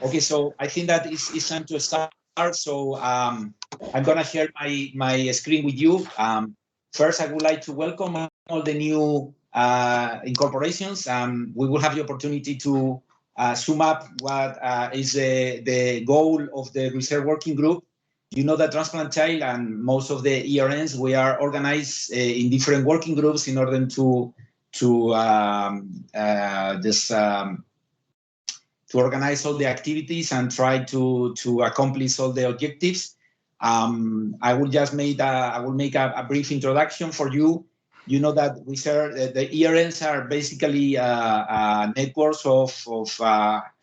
Okay, so I think that it's time to start. So I'm going to share my screen with you. First, I would like to welcome all the new incorporations. We will have the opportunity to sum up what is the goal of the research working group. You know that TransplantChild and most of the ERNs, we are organized in different working groups in order to organize all the activities and try to accomplish all the objectives. I will make a brief introduction for you. You know that we share the ERNs are basically networks of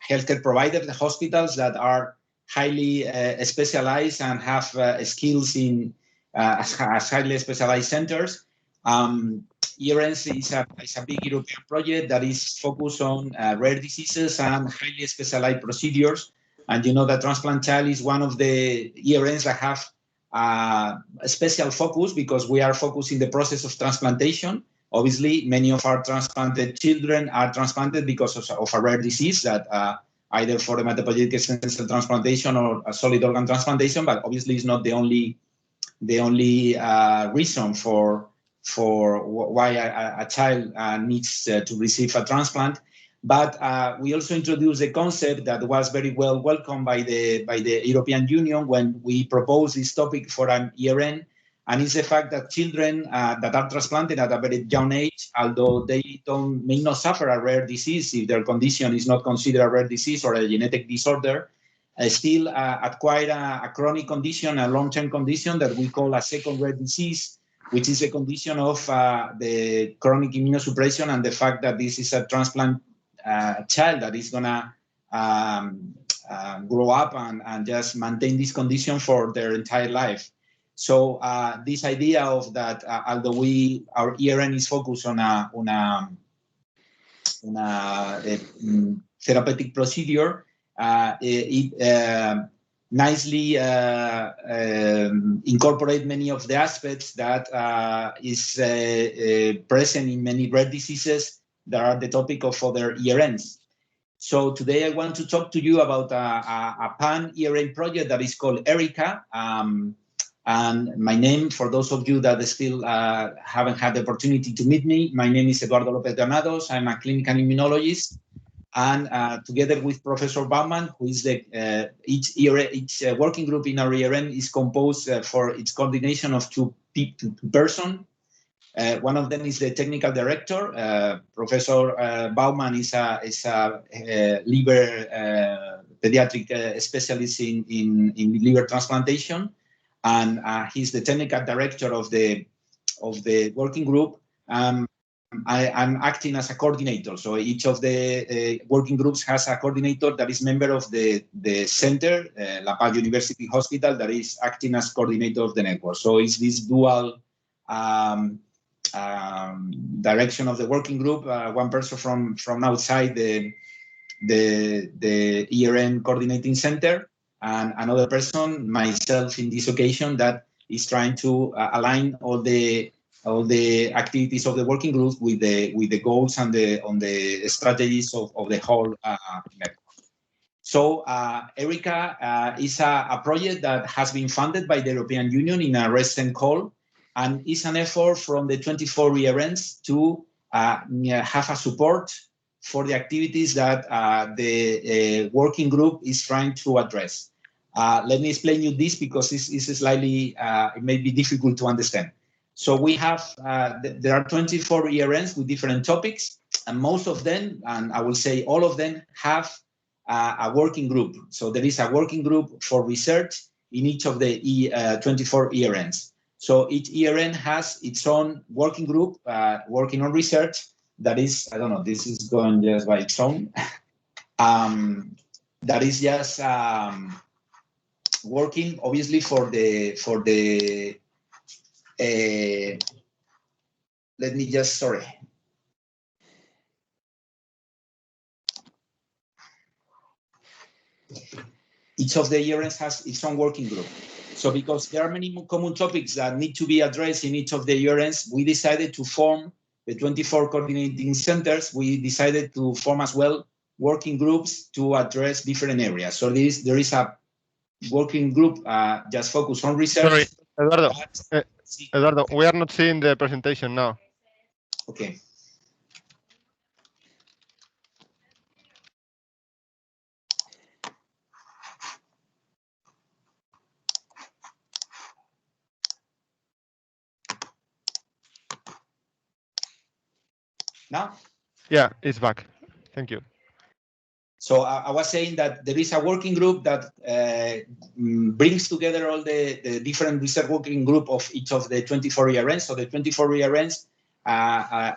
healthcare providers, the hospitals that are highly specialized and have skills in as highly specialized centers. ERNs is a big European project that is focused on rare diseases and highly specialized procedures. And you know that TransplantChild is one of the ERNs that have a special focus because we are focusing the process of transplantation. Obviously, many of our transplanted children are transplanted because of a rare disease that either for hematopoietic stem cell transplantation or a solid organ transplantation, but obviously it's not the only reason for why a child needs to receive a transplant. But we also introduced a concept that was very well welcomed by the European Union when we proposed this topic for an ERN, and it's the fact that children that are transplanted at a very young age, although they may not suffer a rare disease if their condition is not considered a rare disease or a genetic disorder, still acquire a chronic condition, a long-term condition that we call a second rare disease, which is a condition of the chronic immunosuppression and the fact that this is a transplant child that is going to grow up and just maintain this condition for their entire life. So this idea of that, although our ERN is focused on a therapeutic procedure, it nicely incorporate many of the aspects that is present in many rare diseases that are the topic of other ERNs. So today I want to talk to you about a pan-ERN project that is called ERICA. And my name, for those of you that still haven't had the opportunity to meet me, my name is Eduardo López-Granados. I'm a clinical immunologist. And together with Professor Baumann, who is each working group in our ERN is composed for its coordination of two persons. One of them is the technical director. Professor Baumann is a liver pediatric specialist in liver transplantation, and he's the technical director of the working group. I'm acting as a coordinator. So each of the working groups has a coordinator that is member of the center, La Paz University Hospital, that is acting as coordinator of the network. So it's this dual direction of the working group, one person from outside the ERN coordinating center, and another person, myself in this occasion, that is trying to align all the activities of the working group with the goals and the strategies of the whole network. So ERICA is a project that has been funded by the European Union in a recent call, and is an effort from the 24 ERNs to have a support for the activities that the working group is trying to address. Let me explain you this because this is slightly, it may be difficult to understand. So we have, there are 24 ERNs with different topics, and most of them, and I will say all of them, have a working group. So there is a working group for research in each of the 24 ERNs. So each ERN has its own working group working on research. That is, I don't know, this is going just by its own. That is just working, obviously, for the let me just, sorry. Each of the ERNs has its own working group. So because there are many common topics that need to be addressed in each of the ERNs, we decided to form the 24 coordinating centers. We decided to form as well working groups to address different areas. So there is a working group just focused on research. Sorry, Eduardo. Eduardo, we are not seeing the presentation now. Okay. Now? Yeah, it's back. Thank you. So I was saying that there is a working group that brings together all the different research working group of each of the 24 ERNs. So the 24 ERNs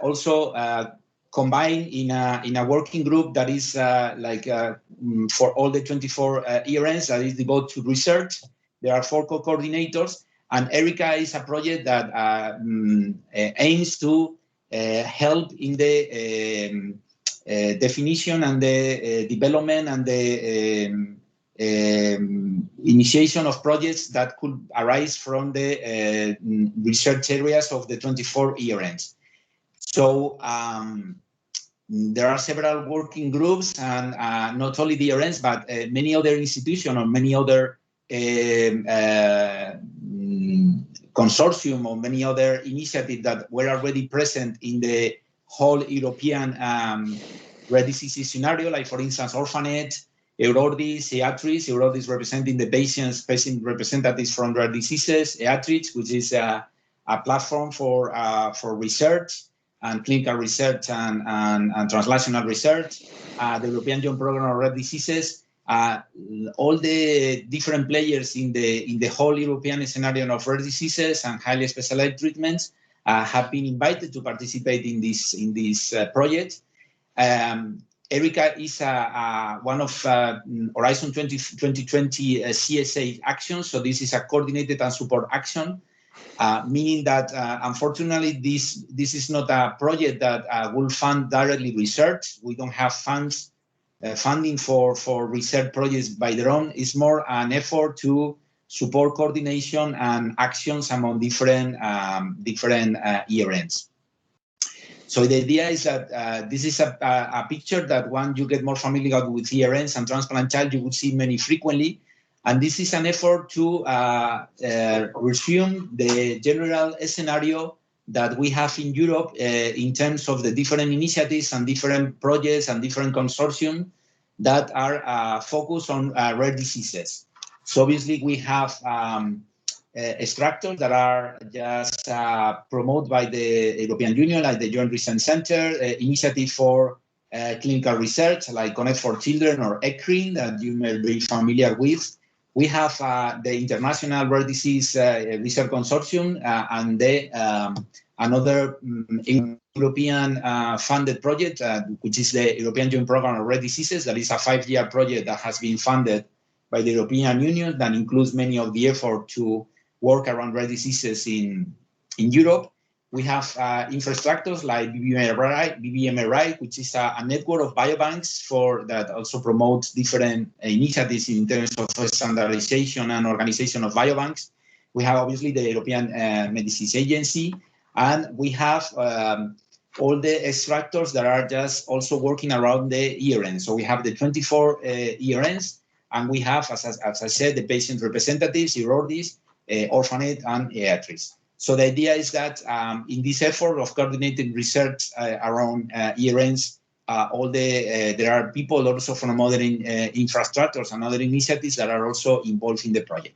also combine in a working group that is for all the 24 ERNs that is devoted to research. There are 4 co-coordinators, and ERICA is a project that aims to help in the definition and the development and the initiation of projects that could arise from the research areas of the 24 ERNs. So there are several working groups, and not only the ERNs, but many other institutions or many other consortium or many other initiatives that were already present in the whole European rare diseases scenario, like for instance, Orphanet, EURORDIS, EATRIS, EURORDIS representing the patient representatives from rare diseases, EATRIS, which is a platform for research and clinical research and translational research, the European Joint Program of Rare Diseases, all the different players in the whole European scenario of rare diseases and highly specialized treatments have been invited to participate in this project. ERICA is one of Horizon 2020 CSA actions. So this is a coordinated and support action, meaning that unfortunately this is not a project that will fund directly research. We don't have funding for research projects by their own. It's more an effort to support coordination and actions among different ERNs. So the idea is that this is a picture that when you get more familiar with ERNs and TransplantChild, you would see many frequently. And this is an effort to resume the general scenario that we have in Europe in terms of the different initiatives and different projects and different consortium that are focused on rare diseases. So obviously we have structures that are just promoted by the European Union, like the Joint Research Center, Initiative for Clinical Research, like Connect for Children or ECRIN, that you may be familiar with. We have the International Rare Disease Research Consortium and another European funded project, which is the European Joint Program of Rare Diseases. That is a 5-year project that has been funded by the European Union that includes many of the effort to work around rare diseases in Europe. We have infrastructures like BBMRI, which is a network of biobanks that also promotes different initiatives in terms of standardization and organization of biobanks. We have obviously the European Medicines Agency, and we have all the structures that are just also working around the ERN. So we have the 24 ERNs, and we have, as I said, the patient representatives, EURORDIS, Orphanet, and EATRIS. So the idea is that in this effort of coordinated research around ERNs, there are people also from other infrastructures and other initiatives that are also involved in the project.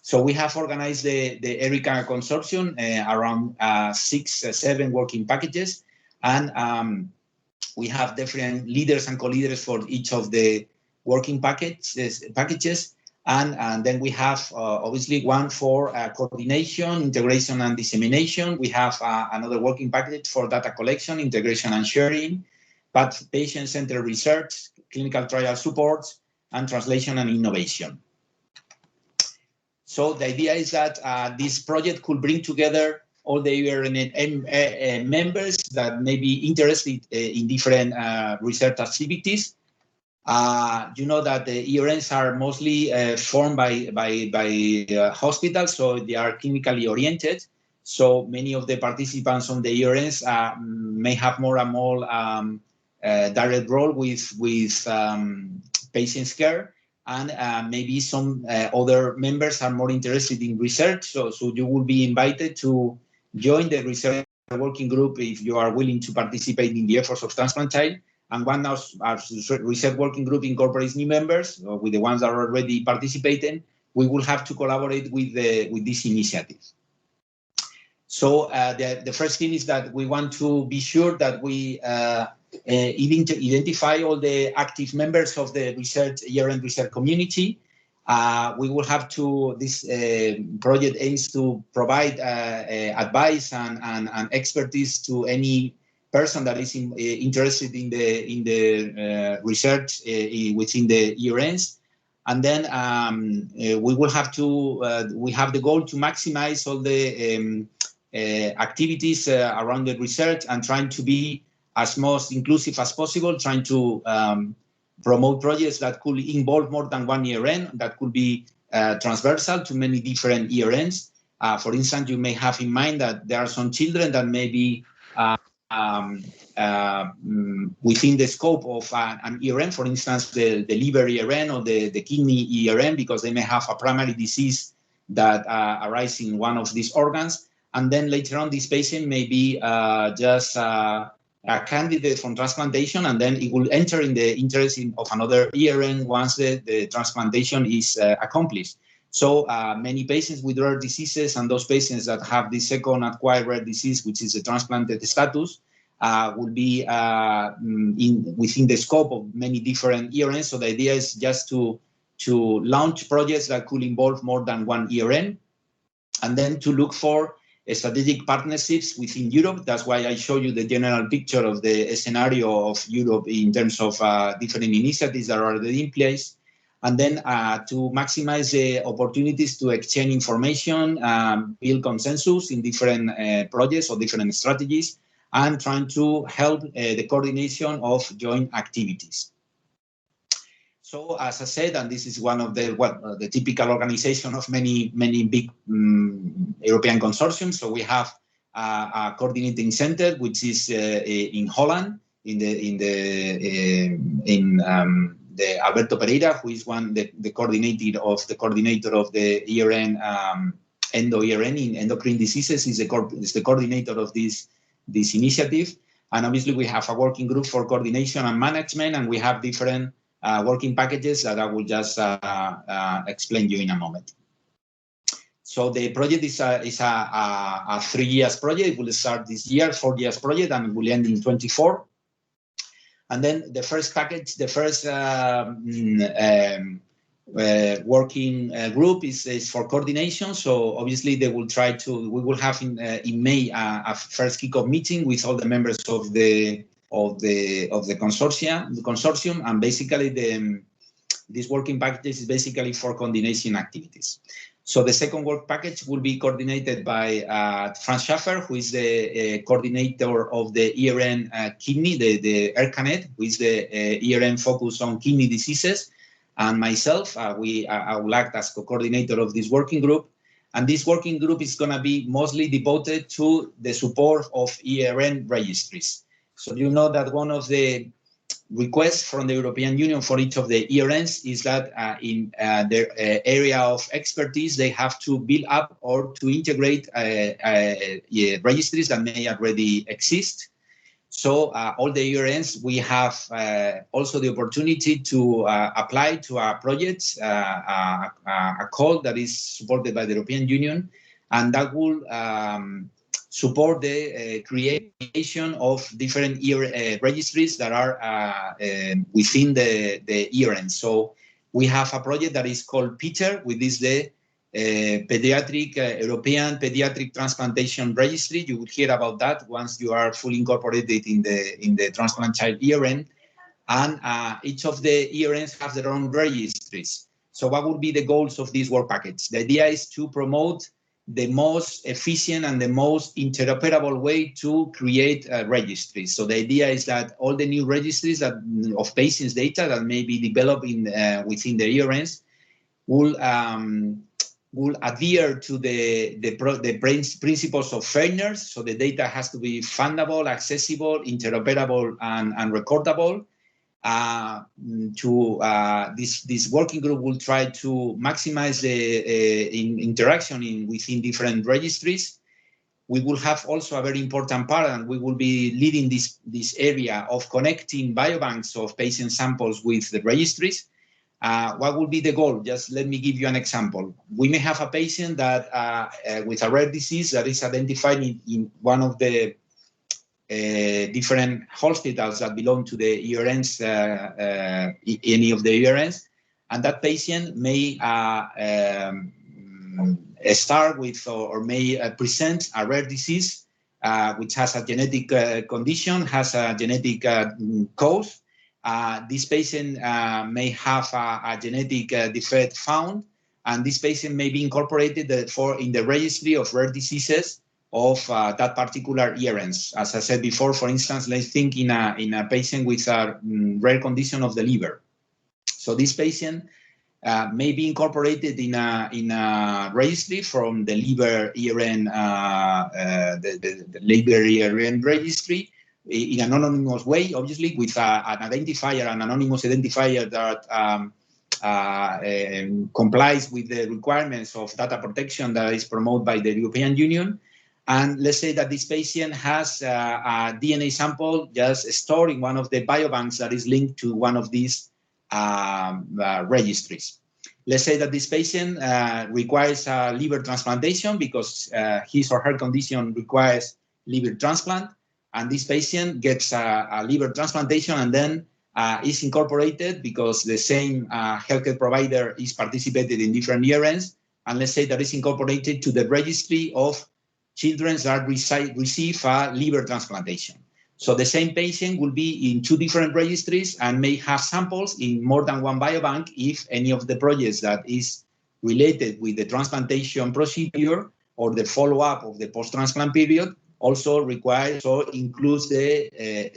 So we have organized the ERICA consortium around 6-7 working packages, and we have different leaders and co-leaders for each of the working packages. And then we have obviously one for coordination, integration, and dissemination. We have another working package for data collection, integration, and sharing, but patient-centered research, clinical trial support, and translation and innovation. So the idea is that this project could bring together all the ERN members that may be interested in different research activities. You know that the ERNs are mostly formed by hospitals, so they are clinically oriented. So many of the participants on the ERNs may have more and more direct role with patients' care, and maybe some other members are more interested in research. So you will be invited to join the research working group if you are willing to participate in the efforts of TransplantChild. And one of our research working group incorporates new members, with the ones that are already participating. We will have to collaborate with this initiative. So the first thing is that we want to be sure that we identify all the active members of the ERN research community. We will have to, this project aims to provide advice and expertise to any person that is interested in the research within the ERNs. And then we will have to, we have the goal to maximize all the activities around the research and trying to be as most inclusive as possible, trying to promote projects that could involve more than one ERN, that could be transversal to many different ERNs. For instance, you may have in mind that there are some children that may be within the scope of an ERN, for instance, the liver ERN or the kidney ERN, because they may have a primary disease that arises in one of these organs. And then later on, this patient may be just a candidate from transplantation, and then it will enter in the interest of another ERN once the transplantation is accomplished. So many patients with rare diseases and those patients that have the second acquired rare disease, which is a transplanted status, will be within the scope of many different ERNs. So the idea is just to launch projects that could involve more than one ERN, and then to look for strategic partnerships within Europe. That's why I show you the general picture of the scenario of Europe in terms of different initiatives that are already in place. And then to maximize the opportunities to exchange information, build consensus in different projects or different strategies, and trying to help the coordination of joint activities. So, as I said, and this is one of the typical organization of many big European consortiums. So we have a coordinating center, which is in Holland, in the Alberto Pereira, who is the coordinator of the ERN ERN in endocrine diseases, is the coordinator of this initiative. And obviously, we have a working group for coordination and management, and we have different working packages that I will just explain you in a moment. So the project is a 3 years project. It will start this year, 4 years project, and will end in 24. And then the first package, the first working group is for coordination. So obviously they will try to. We will have in May a first kickoff meeting with all the members of the consortium, and basically this working package is basically for coordination activities. So the second work package will be coordinated by Franz Schaffer, who is the coordinator of the ERN kidney, the ERCANET, who is the ERN focused on kidney diseases, and myself. I will act as co-coordinator of this working group. And this working group is going to be mostly devoted to the support of ERN registries. So you know that one of the requests from the European Union for each of the ERNs is that in their area of expertise, they have to build up or to integrate registries that may already exist. So all the ERNs, we have also the opportunity to apply to our projects, a call that is supported by the European Union, and that will support the creation of different registries that are within the ERN. So we have a project that is called PETER, which is the European Paediatric Transplantation Registry. You will hear about that once you are fully incorporated in the TransplantChild ERN. And each of the ERNs have their own registries. So what would be the goals of this work package? The idea is to promote the most efficient and the most interoperable way to create registries. So the idea is that all the new registries of patients' data that may be developed within the ERNs will will adhere to the principles of fairness. So the data has to be fundable, accessible, interoperable, and recordable. This working group will try to maximize the interaction within different registries. We will have also a very important part, and we will be leading this area of connecting biobanks of patient samples with the registries. What will be the goal? Just let me give you an example. We may have a patient that with a rare disease that is identified in one of the different hospitals that belong to the ERNs, any of the ERNs, and that patient may start with or may present a rare disease which has a genetic condition, has a genetic cause. This patient may have a genetic defect found, and this patient may be incorporated in the registry of rare diseases of that particular ERNs. As I said before, for instance, let's think in a patient with a rare condition of the liver. So this patient may be incorporated in a registry from the liver ERN, the liver ERN registry, in an anonymous way, obviously, with an identifier, an anonymous identifier that complies with the requirements of data protection that is promoted by the European Union. And let's say that this patient has a DNA sample just stored in one of the biobanks that is linked to one of these registries. Let's say that this patient requires a liver transplantation because his or her condition requires liver transplant, and this patient gets a liver transplantation and then is incorporated because the same healthcare provider is participated in different ERNs, and let's say that is incorporated to the registry of children that receive a liver transplantation. So the same patient will be in two different registries and may have samples in more than one biobank if any of the projects that is related with the transplantation procedure or the follow-up of the post-transplant period also requires or includes the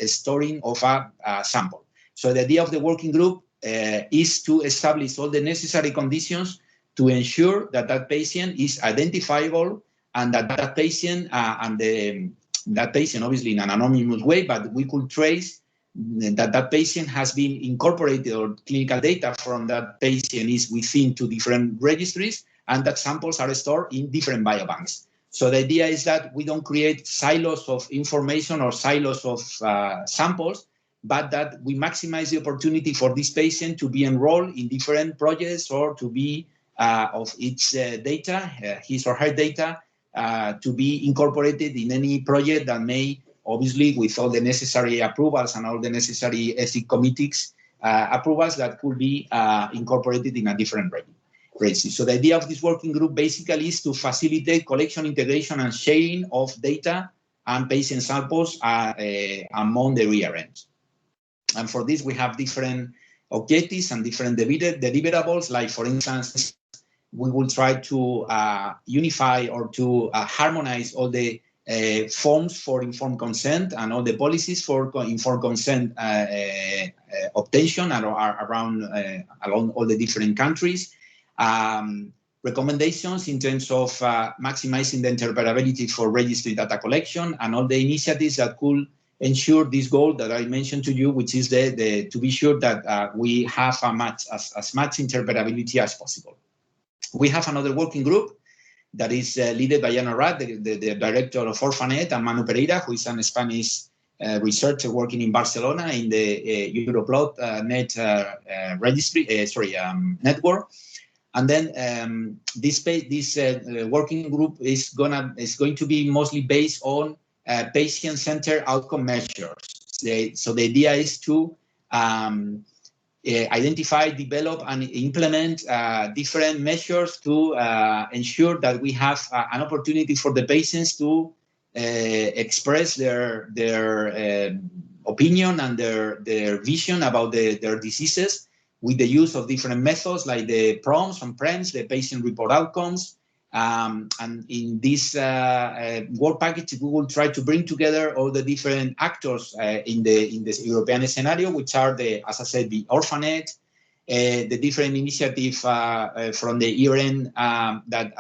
storing of a sample. So the idea of the working group is to establish all the necessary conditions to ensure that that patient is identifiable and that patient that patient obviously in an anonymous way, but we could trace that patient has been incorporated or clinical data from that patient is within two different registries and that samples are stored in different biobanks. So the idea is that we don't create silos of information or silos of samples, but that we maximize the opportunity for this patient to be enrolled in different projects or to be of its data, his or her data, to be incorporated in any project that may, obviously, with all the necessary approvals and all the necessary ethics committees approvals that could be incorporated in a different registry. So the idea of this working group basically is to facilitate collection, integration, and sharing of data and patient samples among the ERNs. And for this, we have different objectives and different deliverables, like, for instance, we will try to unify or to harmonize all the forms for informed consent and all the policies for informed consent obtention around along all the different countries. Recommendations in terms of maximizing the interoperability for registry data collection and all the initiatives that could ensure this goal that I mentioned to you, which is to be sure that we have as much interoperability as possible. We have another working group that is led by Ana Rat, the director of Orphanet, and Manu Pereira, who is a Spanish researcher working in Barcelona in the Europlot net registry, network. And then this working group is going to be mostly based on patient-centered outcome measures. So the idea is to identify, develop, and implement different measures to ensure that we have an opportunity for the patients to express their opinion and their vision about their diseases with the use of different methods like the PROMs and PREMs, the patient report outcomes. And in this work package, we will try to bring together all the different actors in this European scenario, which are as I said, the Orphanet, the different initiatives from the ERN that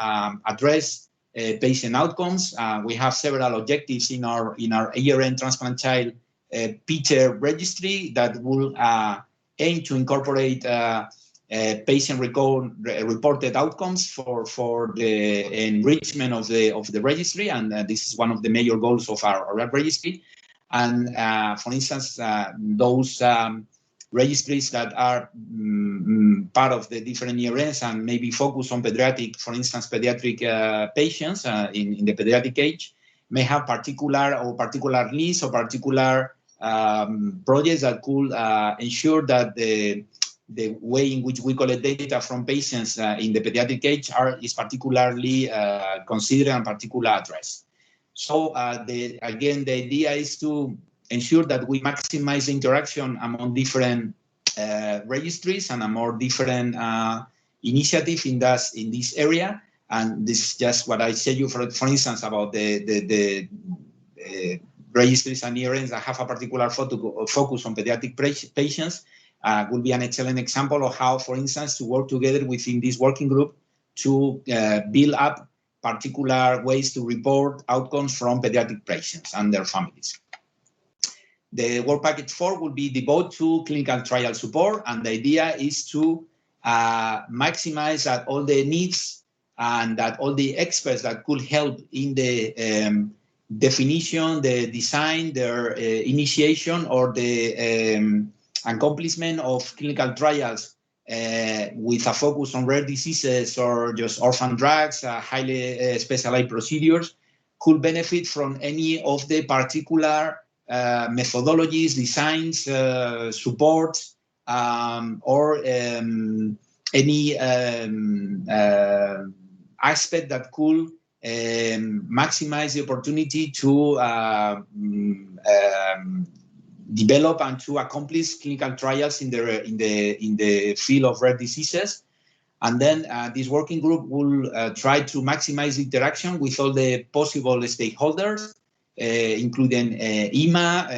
address patient outcomes. We have several objectives in our ERN TransplantChild Peter registry that will aim to incorporate patient reported outcomes for the enrichment of the registry, and this is one of the major goals of our registry. And for instance, those registries that are part of the different ERNs and maybe focus on pediatric, for instance, pediatric patients in the pediatric age, may have particular needs or particular projects that could ensure that the way in which we collect data from patients in the pediatric age is particularly considered and particularly addressed. So again, the idea is to ensure that we maximize the interaction among different registries and among different initiatives in this area. And this is just what I said you, for instance, about the registries and ERNs that have a particular focus on pediatric patients. Will be an excellent example of how, for instance, to work together within this working group to build up particular ways to report outcomes from pediatric patients and their families. The work package 4 will be devoted to clinical trial support, and the idea is to maximize that all the needs and that all the experts that could help in the definition, the design, their initiation, or the accomplishment of clinical trials with a focus on rare diseases or just orphan drugs, highly specialized procedures, could benefit from any of the particular methodologies, designs, supports, or any aspect that could maximize the opportunity to develop and to accomplish clinical trials in the field of rare diseases. And then this working group will try to maximize interaction with all the possible stakeholders, including EMA,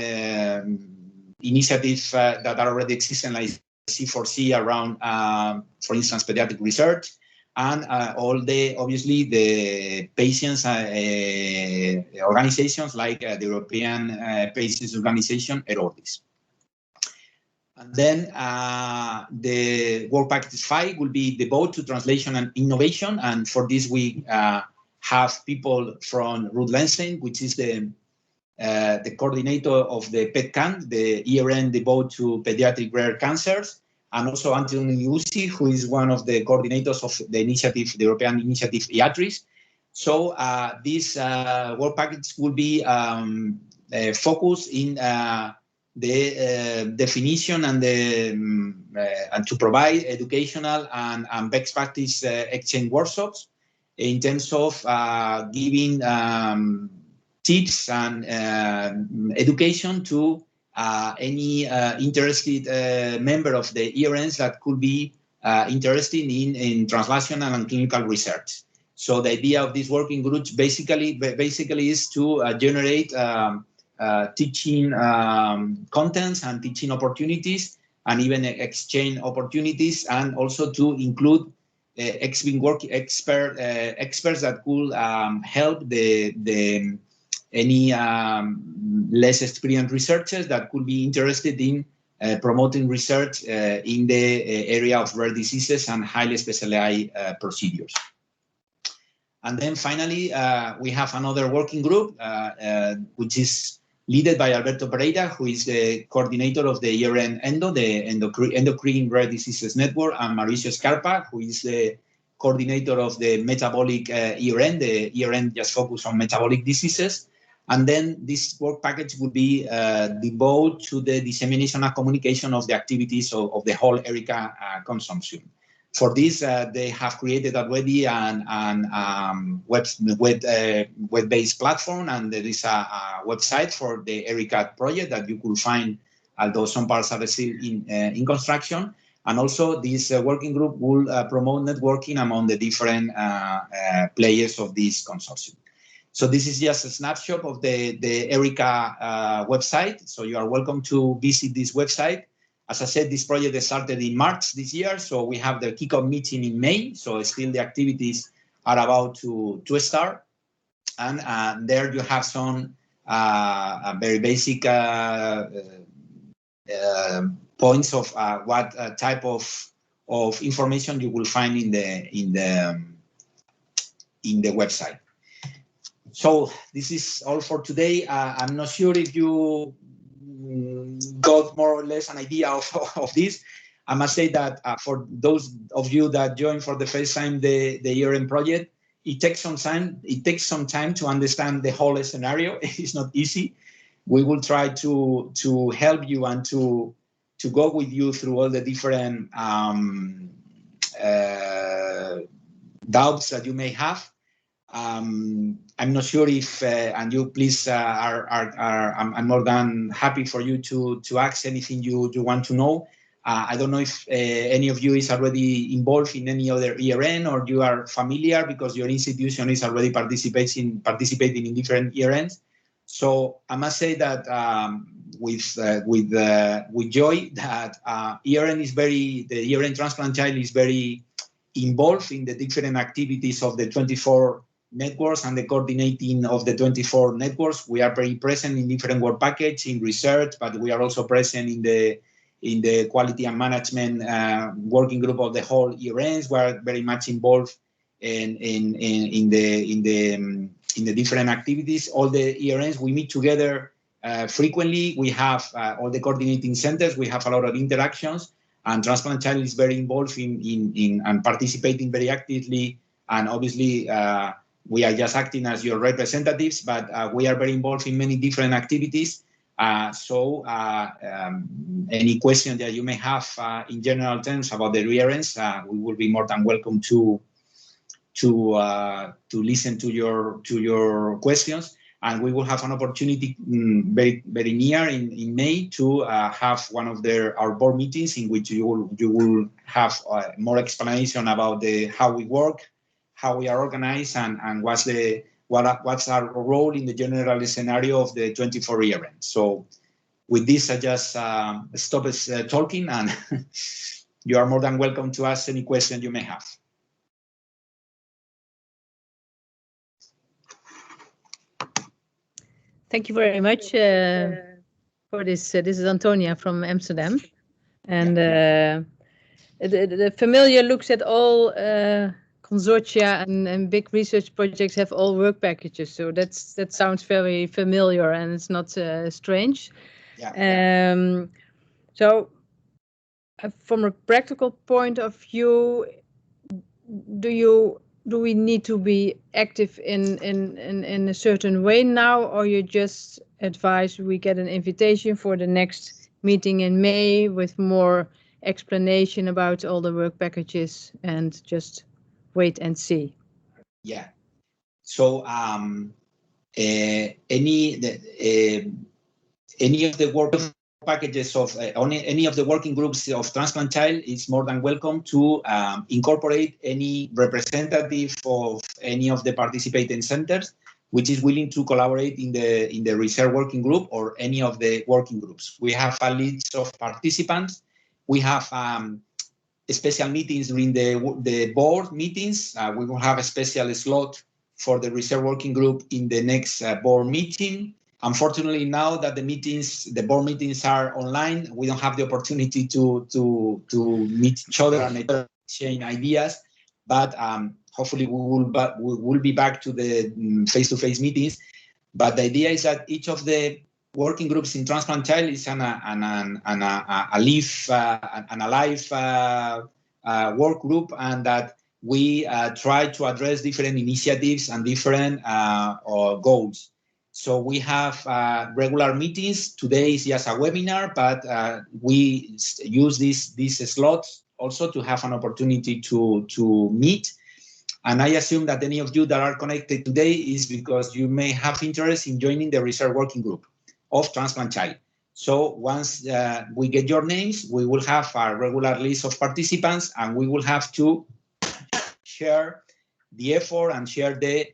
initiatives that are already existing like C4C around, for instance, pediatric research, and obviously the patients organizations like the European Patients Organization, ERNs. And then the work package 5 will be devoted to translation and innovation. And for this, we have people from Ruud Lensing, which is the coordinator of the PETCAN, the ERN devoted to pediatric rare cancers, and also Anthony Uzi, who is one of the coordinators of the initiative, the European initiative EATRIS. So this work package will be focused in the definition and to provide educational and best practice exchange workshops in terms of giving tips and education to any interested member of the ERNs that could be interested in translational and clinical research. So the idea of these working groups basically is to generate teaching contents and teaching opportunities, and even exchange opportunities, and also to include experts that could help any less experienced researchers that could be interested in promoting research in the area of rare diseases and highly specialized procedures. And then finally, we have another working group, which is led by Alberto Pereira, who is the coordinator of the ERN Endo, the Endocrine Rare Diseases Network, and Mauricio Scarpa, who is the coordinator of the Metabolic ERN. The ERN just focuses on metabolic diseases. And then this work package would be devoted to the dissemination and communication of the activities of the whole ERICA consortium. For this, they have created already an web-based platform, and there is a website for the ERICA project that you could find, although some parts are still in construction. And also, this working group will promote networking among the different players of this consortium. So this is just a snapshot of the ERICA website. So you are welcome to visit this website. As I said, this project started in March this year, so we have the kickoff meeting in May, so still the activities are about to start. And there you have some very basic points of what type of information you will find in the website. So this is all for today. I'm not sure if you got more or less an idea of this. I must say that for those of you that joined for the first time the ERN project, it takes some time. It takes some time to understand the whole scenario. It's not easy. We will try to help you and to go with you through all the different doubts that you may have. I'm not sure if, and you please I'm more than happy for you to ask anything you want to know. I don't know if any of you is already involved in any other ERN, or you are familiar because your institution is already participating in different ERNs. So I must say that with joy that the ERN TransplantChild is very involved in the different activities of the 24 networks and the coordinating of the 24 networks. We are very present in different work packages in research, but we are also present in the quality and management working group of the whole ERNs. We are very much involved in the different activities. All the ERNs, we meet together frequently. We have all the coordinating centers. We have a lot of interactions, and TransplantChild is very involved in and participating very actively. And obviously, we are just acting as your representatives, but we are very involved in many different activities. So any question that you may have in general terms about the ERNs, we will be more than welcome to listen to your questions. And we will have an opportunity very near in May to have one of our board meetings in which you will have more explanation about how we work, how we are organized, and what's our role in the general scenario of the 24 ERN. So with this, I just stop talking, and you are more than welcome to ask any question you may have. Thank you very much for this. This is Antonia from Amsterdam. And the familiar looks at all consortia and big research projects have all work packages. So that sounds very familiar, and it's not strange. Yeah. So from a practical point of view, do we need to be active in a certain way now, or you just advise we get an invitation for the next meeting in May with more explanation about all the work packages and just wait and see? Yeah. So any of the work packages of any of the working groups of TransplantChild is more than welcome to incorporate any representative of any of the participating centers which is willing to collaborate in the research working group or any of the working groups. We have a list of participants. We have special meetings during the board meetings. We will have a special slot for the research working group in the next board meeting. Unfortunately, now that the board meetings are online, we don't have the opportunity to meet each other and exchange ideas. But hopefully, we will be back to the face-to-face meetings. But the idea is that each of the working groups in TransplantChild is a live work group, and that we try to address different initiatives and different goals. So we have regular meetings. Today is just a webinar, but we use these slots also to have an opportunity to meet. And I assume that any of you that are connected today is because you may have interest in joining the research working group of TransplantChild. So once we get your names, we will have a regular list of participants, and we will have to share the effort and share the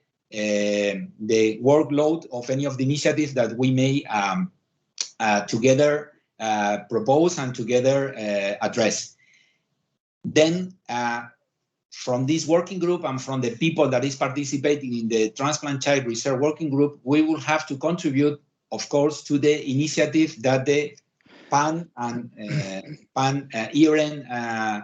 workload of any of the initiatives that we may together propose and together address. Then from this working group and from the people that is participating in the TransplantChild Research Working Group, we will have to contribute, of course, to the initiative that the PAN and ERN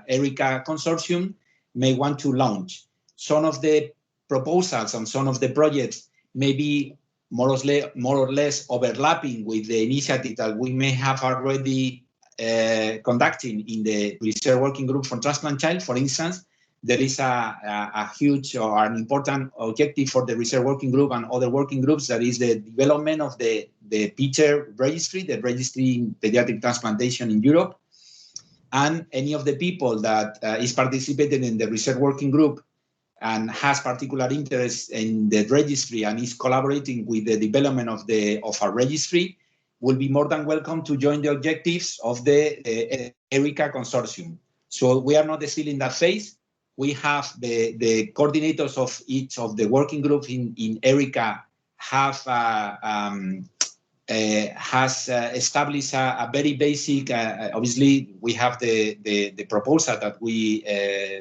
ERICA consortium may want to launch. Some of the proposals and some of the projects may be more or less overlapping with the initiative that we may have already conducting in the Research Working Group for TransplantChild. For instance, there is a huge or an important objective for the Research Working Group and other working groups, that is the development of the PITCHER registry, the registry in pediatric transplantation in Europe. And any of the people that is participating in the Research Working Group and has particular interest in the registry and is collaborating with the development of our registry will be more than welcome to join the objectives of the ERICA consortium. So we are not still in that phase. We have the coordinators of each of the working groups in ERICA has established a very basic, obviously we have the proposal that we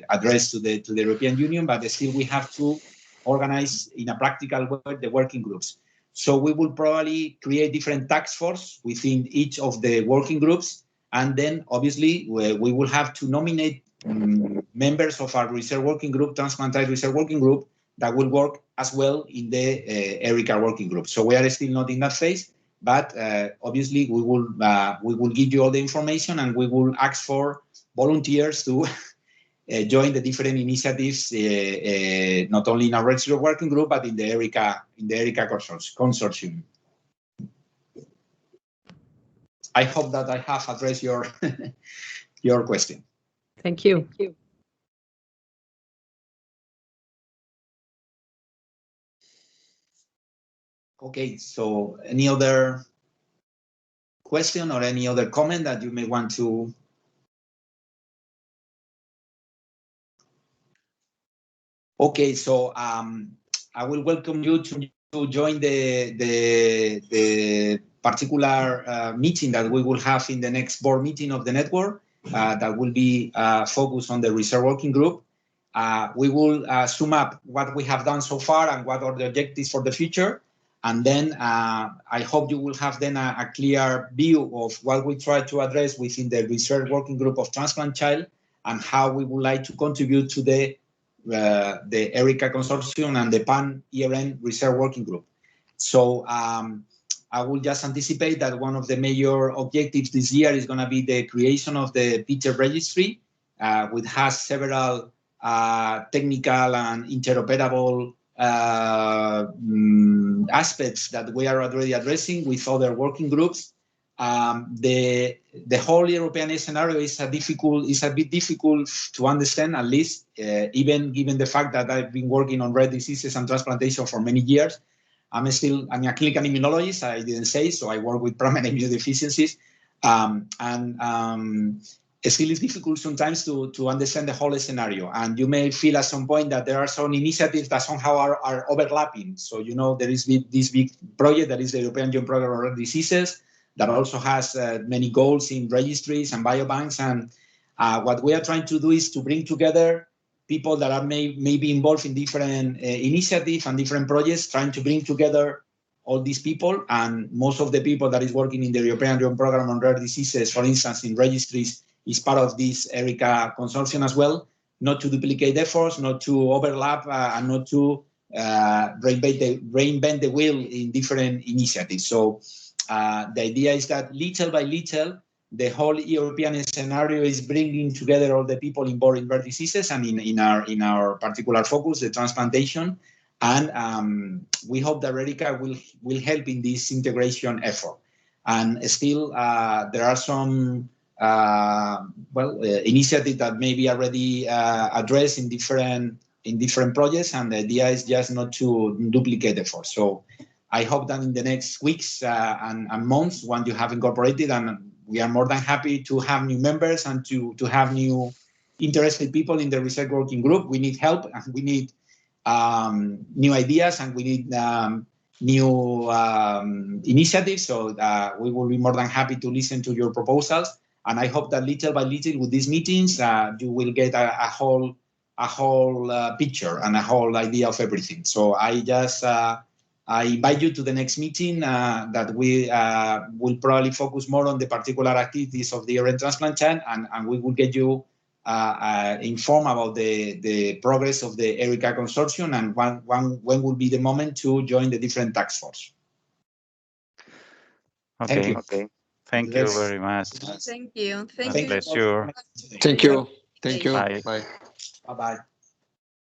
address to the European Union, but still we have to organize in a practical way the working groups. So we will probably create different task force within each of the working groups, and then obviously we will have to nominate members of our Research Working Group, TransplantChild Research Working Group, that will work as well in the ERICA working group. So we are still not in that phase, but obviously we will give you all the information, and we will ask for volunteers to join the different initiatives, not only in our Research Working Group, but in the ERICA consortium. I hope that I have addressed your your question. Thank you. Thank you. Okay, so any other question or any other comment that you may want to? Okay, so I will welcome you to join the particular meeting that we will have in the next board meeting of the network. That will be focused on the Research Working Group. We will sum up what we have done so far and what are the objectives for the future. And then I hope you will have then a clear view of what we try to address within the Research Working Group of TransplantChild and how we would like to contribute to the ERICA consortium and the PAN-ERN Research Working Group. So I will just anticipate that one of the major objectives this year is going to be the creation of the PITCHER registry, which has several technical and interoperable aspects that we are already addressing with other working groups. The whole European scenario is a bit difficult to understand, at least even given the fact that I've been working on rare diseases and transplantation for many years. I'm a clinical immunologist, I didn't say, so I work with primary immunodeficiencies. Still it's difficult sometimes to understand the whole scenario. And you may feel at some point that there are some initiatives that somehow are overlapping. So, you know, there is this big project that is the European Union Programme on Rare Diseases that also has many goals in registries and biobanks. And what we are trying to do is to bring together people that are may be involved in different initiatives and different projects, trying to bring together all these people. And most of the people that is working in the European Union Programme on Rare Diseases, for instance, in registries, is part of this ERICA consortium as well, not to duplicate efforts, not to overlap, and not to reinvent the wheel in different initiatives. So the idea is that little by little, the whole European scenario is bringing together all the people involved in rare diseases and in our particular focus, the transplantation. And we hope that ERICA will help in this integration effort. And still, there are some initiatives that may be already addressed in different projects, and the idea is just not to duplicate efforts. So I hope that in the next weeks and months, once you have incorporated, and we are more than happy to have new members and to have new interested people in the Research Working Group. We need help, and we need new ideas, and we need initiatives. So we will be more than happy to listen to your proposals. And I hope that little by little with these meetings, you will get a whole picture and a whole idea of everything. So I invite you to the next meeting that we will probably focus more on the particular activities of the ERN TransplantChild, and we will get you informed about the progress of the ERICA consortium and when will be the moment to join the different task force. Okay. Thank you. Okay. Thank you very much. Thank you. Thank you. Pleasure. Thank you. Thank you. Bye. Bye-bye.